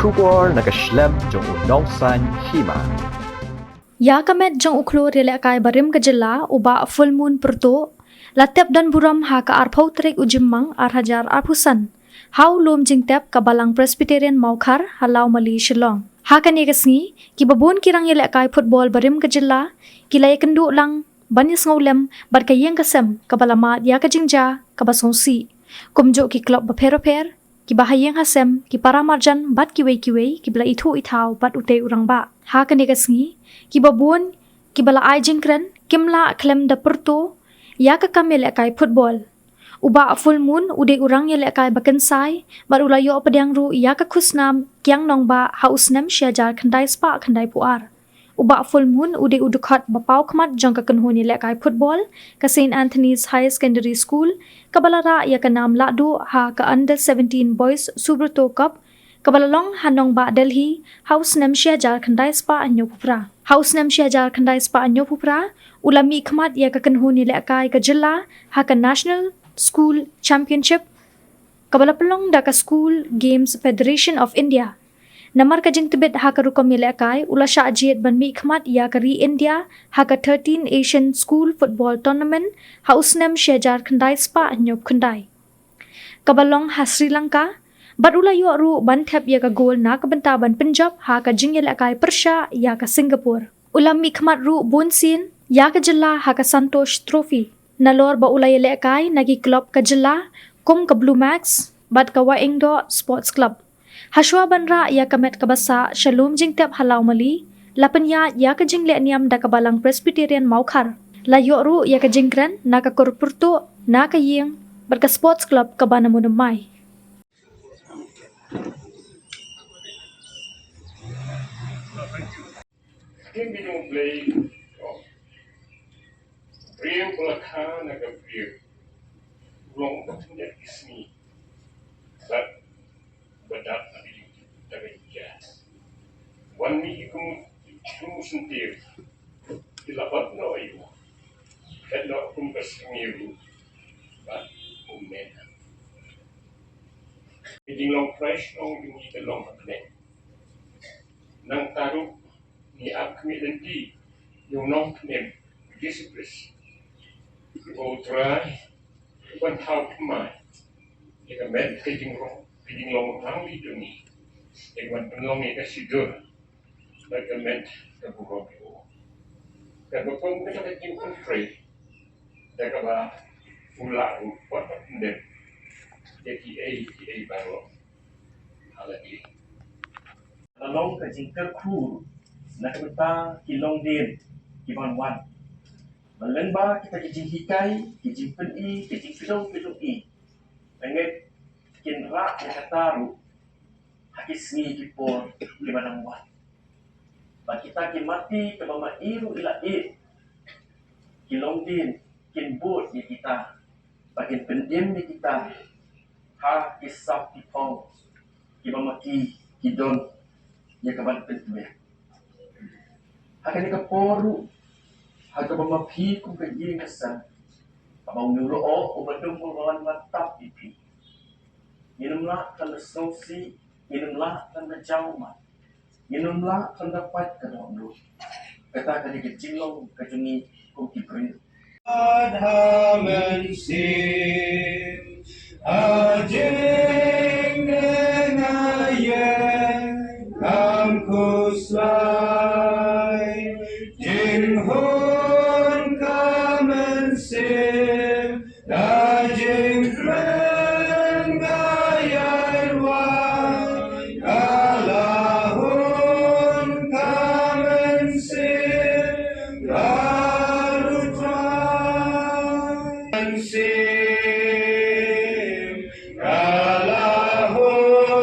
Shubor nakaslem jong unongsan hima. Ya kamet jong uklo rele kai barim kejela uba full moon perto latep dan buram ha ka arpau trek ujimmang arhajar arpusan hau lom jingtep ka balang Presbyterian Maukhar halau mali Shillong ha kan yegasngi ki babon kirang yele kai football barim kejela kilai kendu lang banis ngolem bar ka yeng kasem ka balama ya ka jingja ka basongsi kumjo ki club baper ki bahayeng hasem ki para marjan bat ki wei ki bla ithu ithau bat utei urang ba ha kan yegasngi ki babon ki bala ai jingkran kimla klem da perto ya ka kamele kai football uba full moon ude urang yele kai bakansai bar ulayo pedang ru ya ka khusnam kyang nong ba haus nam syajar khandai spa khandai puar uba full moon ude udukhat bapau khmat jong ka kanhoni le kai football ka St Anthony's High Secondary School ka balara ya ka nam la du ha ka under 17 boys subruto cup kabalalong hanong ba Delhi House nam syajar khandai spa anyo pupra House nam syajar khandai spa anyo pupra ulami khmat ya ka kanhoni le kai ka jilla ha ka National School Championship kabalapalong da ka School Games Federation of India namar ka jing tibet ha ka rukom yele kai ula sha ajiet ban mi khmat ya ka ri India ha ka 13 Asian School Football Tournament House nam syajar khandai spa anyo khandai kabalong ha Sri Lanka bat ula yo ru ban thep ya ka gol na ka banta ban Punjab ha ka jing yele kai Persha ya ka Singapore ulam mi khmat ru bonsin ya ka jilla ha ka Santosh Trophy nalor ba ula yele kai nagi club ka jilla kum ka Blue Max bat ka Waingdo Sports Club Hashwa banra ya kamet kabasa Shalom jingtep halau mali lapanya ya ka jingle niam da kabalang Presbyterian Maukhar layo ru ya ka jingkran na ka korpurto na ka ying berka sports club ka bana munamai Hindi nung play Brian Pulakha nag-appear wrong but hindi isni but badat na dari jazz one mi kung sentir dilapat no ayo hello kung kasmiru but umena hindi long fresh nung hindi long apne nang taruh ni akmi lendi yung nong knem disiplis go try one how my ika med feeding long hang di duni wan penlong ika sidur like med ka burobi ka bopong ka ka tim kun free daga ba ulang what ndem ki baro halagi along ka jingkar khu nakabata kilong din kiban wan malang ba kita kijing hikai kijing peni kijing pilong i langet kinra ya kataru hakis ni kipor kibanang wan ba kita kimati ke mama iru ila kilong din kinbut ni kita bakin pendim ni kita ha kisap kipong kibamaki kidon ya kaban pentuya akan ikaporu haga mamapi kung kaging kasan abang nulo o ubadong mga matap ipi inumla kan nasosi inumla kan najawma inumla kan dapat kanono kata kan ikajilong kajungi kung kibrin adhaman sin ajeng ngayen kamkusla Jinghun kamen sim dajing kren gayai wai kalahun kamen sim garutrai sim kalahun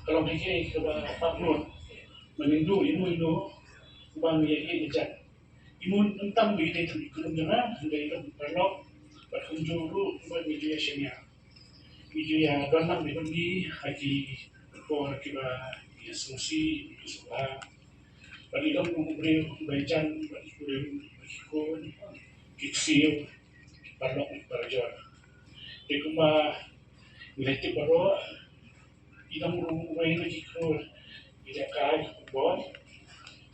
kalau hiki ke Pablo menindu inu bang ye jan imun entam bi de tu kulum jana de kan perlo berkunjuru buat media senia media donam di bagi haji ko kiba ya susi suha bagi dom kumbre bajan bagi kurim bagi ko kiksio perlo berjor de kuma ilete baro idam rumai lagi ko ida kai bot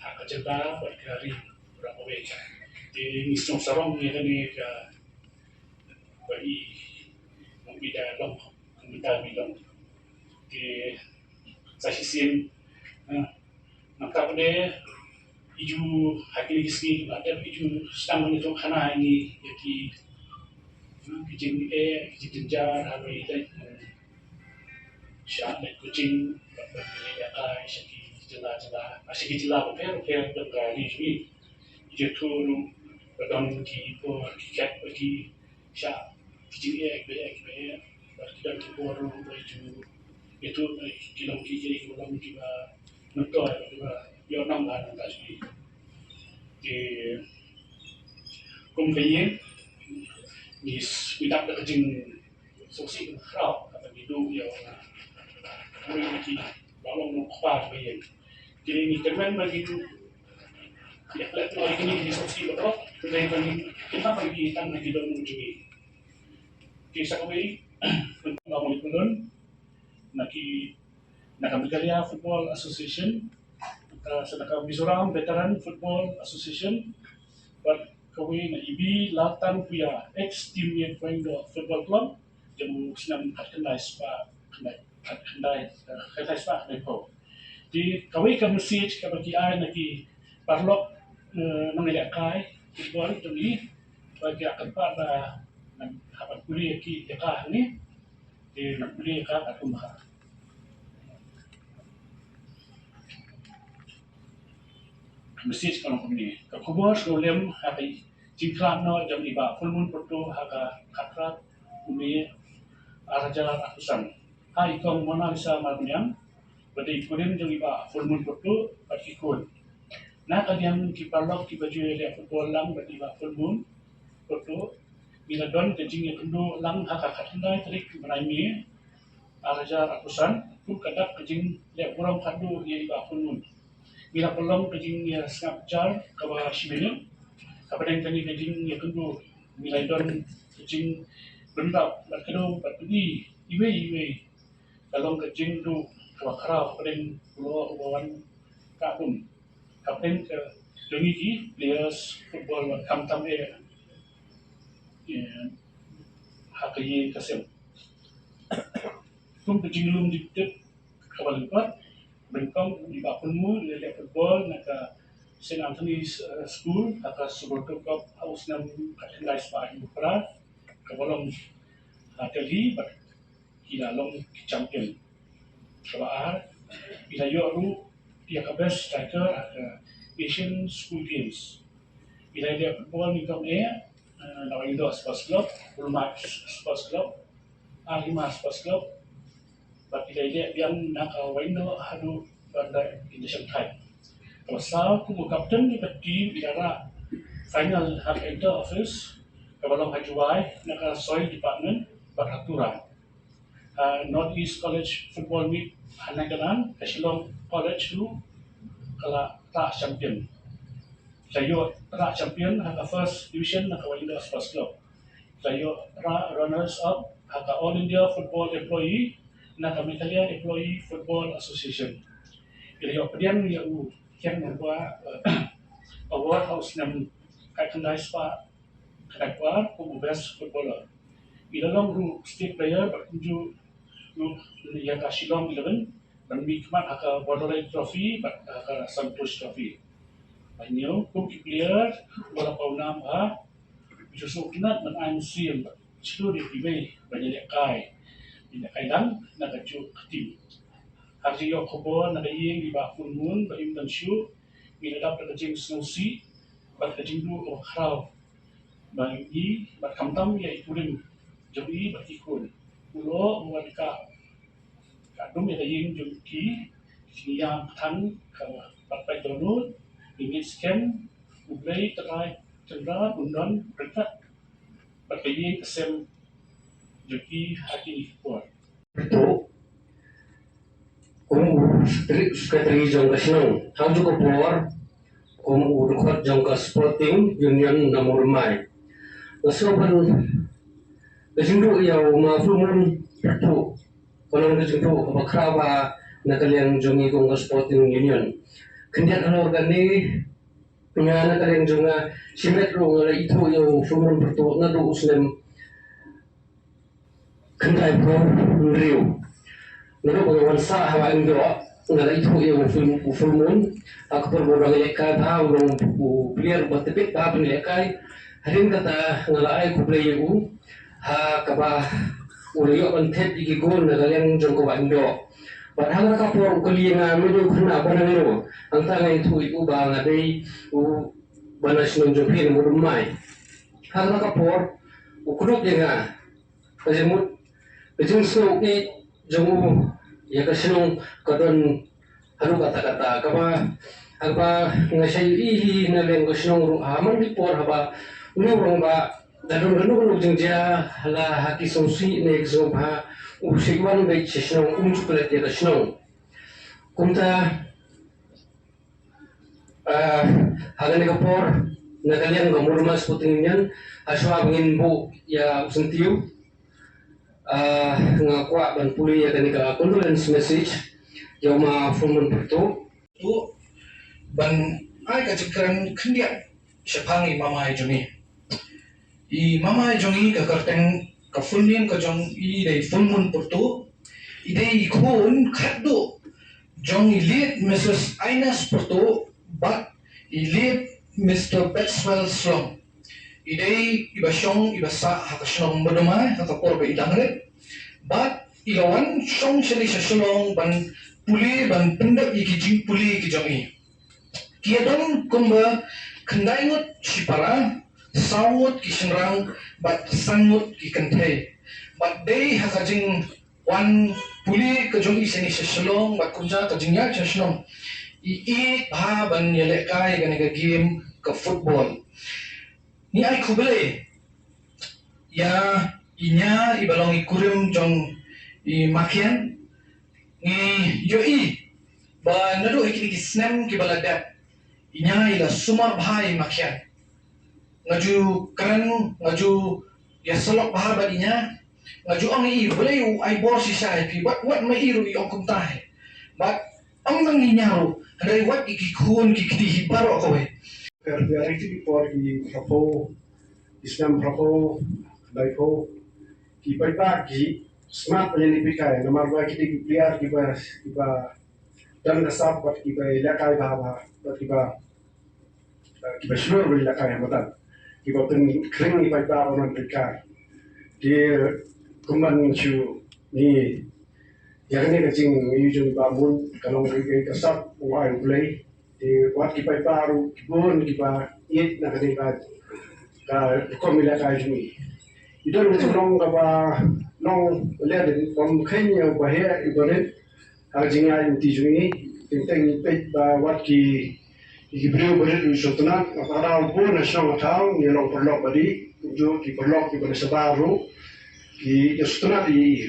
hak jeda berkari berapa beja di misong sarong ni ka bagi membida long membida bilang di sasisim maka pada iju hakili kiski ada iju sedang itu kana ini jadi kijing kijing jar hari itu syak dan kucing berbeda kai segi jela masih jela per dengan ini iju tu badang ki por kikat bagi syak kijing be berkidak ki por iju itu kilang kiri kilang kiba mentor kiba yo nam lah nang kasih di kumpulan is tidak ada kejing sosial crowd atau hidup yang memiliki balong mukbar bayan jadi ini teman bagi ya lihat lagi ini di sosial betul dari bagi kita bagi tan lagi dalam mengunjungi kisah kami ngomong itu naki Nakabigaria Football Association, sedangkan Mizoram Veteran Football Association, buat kami na ibi latan puya ex team yang Poindo Football Club, jamu senam kendai spa kendai spa kendai po. Di kami ka message ka bagi ay naki parlok mengelak kai football itu ni bagi akan pada hapat kuliah ki dekah ni di kuliah ka atau mahal. Message kalau kami kubur sebelum hari jingkran no jam iba full moon porto haga katrat kumi arajalan atusan hai kong mana bisa malunyang pada ikutin jam iba full moon porto pakikun na kalian kipalok kibaju le football lang pada iba full moon porto bila don kejing kendo lang haga katandai trik menai arajalan atusan tu kadak kejing le kurang kadu ye iba full moon bila pelong kejing ya snapjar kawa shimene kapadang kani kejing ya kundu bila don kejing bendap berkedo berpedi iwe kalong kejing tu kawa karau kapadang pulau ubawan kabun kapadang ke dongi ki players football kam ya hakaye kasem kum kejing lum diktet kawa lepat Bengkong di Bakunmu, di football, naka St. Anthony's School, naka Suburto Cup House nam katendai spa di Bukra, kabalong Delhi, but hilalong champion. Kabaar, ilayo ru dia ka best striker at Asian School Games. Ilayo football ni kam Nawayido Sports Club, Ulmat Sports Club, Alima Sports Club, but ilayo yang nakawaino hadu pada in the same time. Pasal kubu kapten di team idara final hak enter office kabalong hajuai naka soil department beraturan. North East College Football Meet hanagalan Kesilong College tu kala tak champion. Sayo tak champion haka first division naka Walinda Sports Club. Sayo runners up haka All India Football Employee naka Meghalaya Employee Football Association. Ilayo pedian ya kian membuat award house nam katandai spa kadakwa kubu best footballer. Ilalong ru state player berkunju ru yang Shillong 11 dan mikmat haka Borderline Trophy haka Santosh Trophy. Banyo kum player wala paunam ha justru kinat man I'm seal seluruh di banyak kai. Tidak kailang nakaju tim. Hari yo kobo nakayeng di bakun moon ba imdan shu minadap na kajing snowsi bat kajing du o kraw bangi bat kamtam ya ikulim jawi bat ikun ulo muadika kadung yang ingin jumki siang tan kalau pakai download ingin scan mulai terai cenderung undang berkat pakai ingin kesem jumki hati kuat. Itu kung suka jong ka sinong hang juga por kung urukot jong ka Sporting Union na Murmay nasoban kajindo yaw mafumon itu kalau kajindo kabakraba na kaliang jongi kung ka Sporting Union kandian ano gani nga na kaliang jonga simetro nga ito yaw fumon perto na do usnem kanday po Rio Nado ko wansa hawa ang doa nga ito yung full moon ako por mo nga ka ba urong player batipit ba pinili kay harin kata nga laay ko play yung ha kaba uliyo ang tep igigon na galing jong ko ang do but hang ka por kuli nga medyo kana ba na nilo ang tanga ito ba nga day u banas ng jopin mo rumay hang ka por ukunot nga kasi mo kasi snow jong ya kasinong kadon haru kata-kata kaba nga siya ihi na lang kasinong aman di por haba unurong ba dadon jeng dia hala haki songsi na exo ba usiwan ba kasinong umsukulat ya kasinong kumta hagan ni kapor nagalian gamurma Sporting Union aswa bangin bu ya usentiu nga kuha ban puli ya kanika condolence message yaw ma fumun perto tu ban ai ka chikran khandia shapangi mama joni I mama joni ka karteng ka fulnian ka jong I dei fulmun perto I dei khon khaddo jong I lead Mrs. Ainas perto but I lead Mr. Maxwell Slong idei ibasyong ibasa hakasyong modoma hakapor ba idangret but ilawan syong sili sa sulong ban puli ban pendak ikijing puli kijangi kiadon kumba kendaingot sipara sawot kisenrang but sangot kikentay but day hakajing wan puli kajong isini sa sulong but kunja kajing yak sa sulong i ha ban yelekay ganiga game ka football ni ay kubele ya inya ibalong ikurim jong I makian ni yoi ba nado ikini kisnem kibaladat inya ila sumar bhai makian ngaju kan ngaju ya solok bahar badinya ngaju ang I boleh ay bor si sai pi what mai iru I ong tahe but ang nanginyaru andai what ikikun kikiti hibaro ko Reality por I propo Islam propo laiko ki paipa ki smart penyanyi nomor dua kita player kita dan dasar buat kita ilakai bahwa buat kita seluruh ilakai matan kita pun kering ni paipa orang pika dia kumban cu ni yang ni kecing ujung bangun kalau kita kasar uai play di buat kita baru kibun kita it nak kita komila kajmi itu macam nong kapa nong lihat kom kenya bahaya ibarat hajinga inti juni tentang pet ba wat ki beliau berit sultanat orang pun nasional tahu ni long perlok badi jo ki perlok ki bersebaru ki sultanat di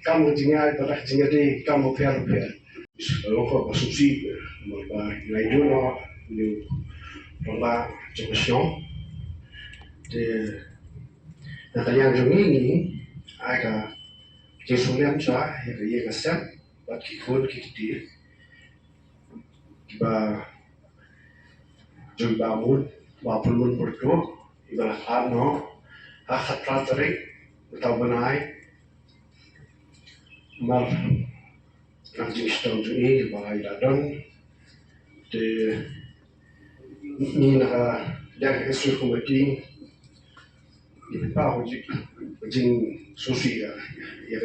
kamu jinga pada jinga de kamu per kalau kau asumsi mereka lain no ni mereka coba de nakaliang jong ini aga jesulian cha ye gasem bat ki khol ki ti ba jong ba mul ba pulmun porto ibala ano ha khatra tarik tau banai mar nak jistong ini ba iladon de ni na yang esu komiti Ipa jing susi ya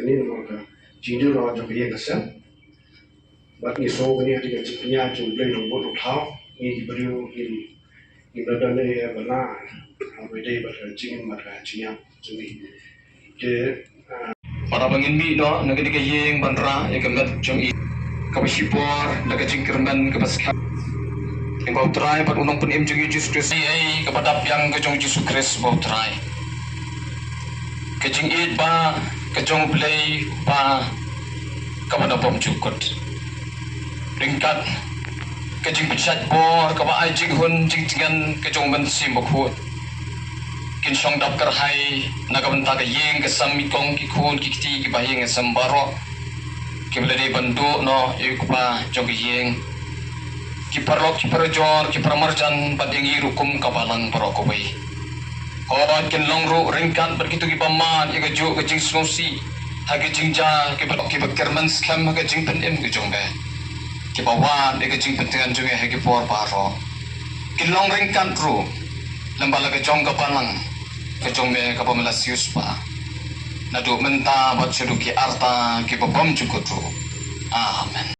ni maka jindu na jo ye kasa bat ni so ni ati ka chinya jo play ro bot uthao ni brio ni brada ne ya bana abede bat jing maka chinya juni ke para bangin mi no nagadikayeng bandra ya gamat jong i kapasipor nagajingkerman kapaskha yang bau try pat unang penim jong Yesus Kristus ai kepada yang kejong Yesus Kristus bau try kejing id ba kejong play ba kepada bom cukut ringkat kejing pechat bor kaba ai jing hun jing jingan kejong ban sim bokut kin song dap kerhai nagabanta ka yeng kesam mikong ki khun ki kti ki bayeng esam baro ki blade bantu no ikpa jong yeng ki parlok ki parjor ki pramarjan padeng irukum kabalang parokobai kon kin longru ringkat berkitu ki paman ki gaju ke jing snosi hage jingja ki balok ki bakerman skam hage jing penem ki jong be ki bawan ke jing pentengan jong hage por baro ki long ringkat ru lembala ke jong kapalang kejong me kapamelasius pa nadu menta bat seduki arta ki babam cukutu amen.